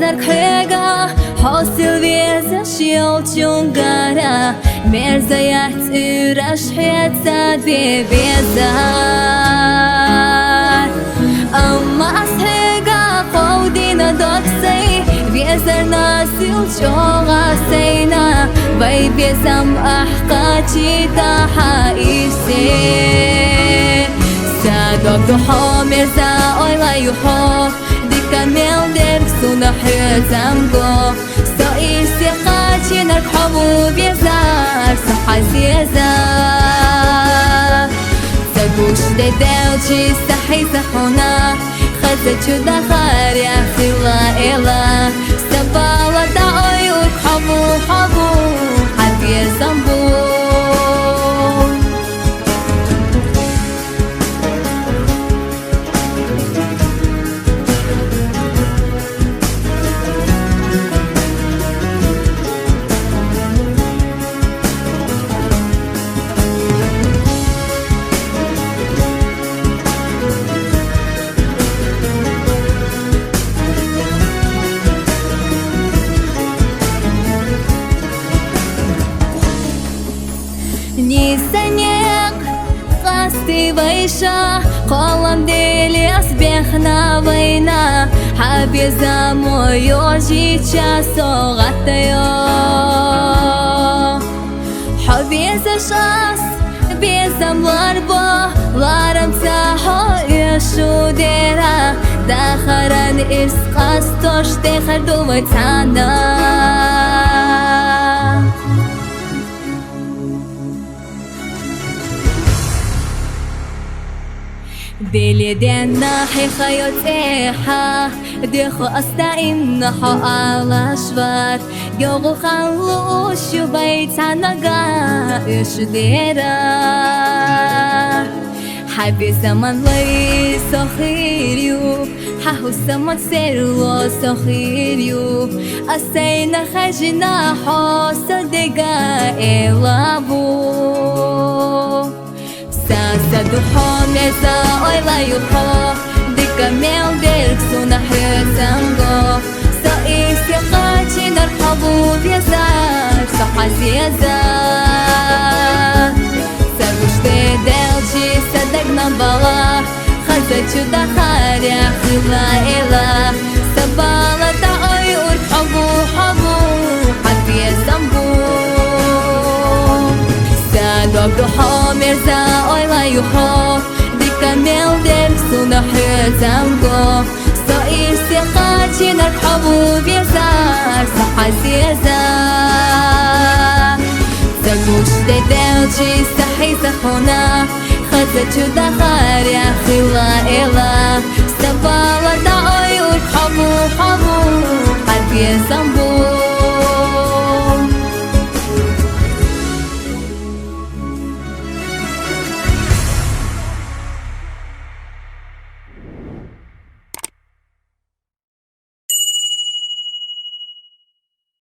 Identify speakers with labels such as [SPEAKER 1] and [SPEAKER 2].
[SPEAKER 1] نرخيقة حاصل بيزا شيو تشونغارا مرزايات إراش حياتات بيزا أما أسهيقة قودينا دوكسي بيزر ناسي وشوغا سينا باي بيزام أحقاتي تحايسي سادوك دوحو مرزا أويلا يوحو ديكا ميل ديرك سونا حيزامغو سوئي سيقاتي نركحبو بيزار صحا زيزا ساقوش ديداوشي صحي صحونا خزتشو دخار يا خلا إلا سبالا دعوي وكحبو حبو حبي زنبو Нисанек қасты вайша қолам дели асбехна вайна Хабеза мойо жича соғаттайо Хабеза шас безам ларбо ларам цахо ишу дера Дахаран исқас тош дехар думайтана دلي دينا حي خيوتيحا ديخو أستاين نحو على شوار يوغو خلو شو بيتانا إيش ديرا حبي زمان لي سخيريو حاهو زمان سيرو سخيريو أستاين خجنا حو صدقا إلابو ساسا دوحو ميزا أويلا يوحو ديكا ميل ديرك سونا حيزانغو سوئي سيقاتي نرحبو بيزار صحا زيزا ساقوش ديدالجي صدقنا بالا خزتشو دخار يا خلا إلا سبالا دعوي ورحبو حبو حبي زنبو سادوك دوحو مرزا أويلا يوحو ديكا ميل ديرك سونا حيزامغو سوئي سيقاتي نرحبو بيزار صحا زيزا ساقوش ديدالجي صحي صحونا خزتشو دخار يا خلا إلا سبالا دعوي ورحبو حبو حبي زنبو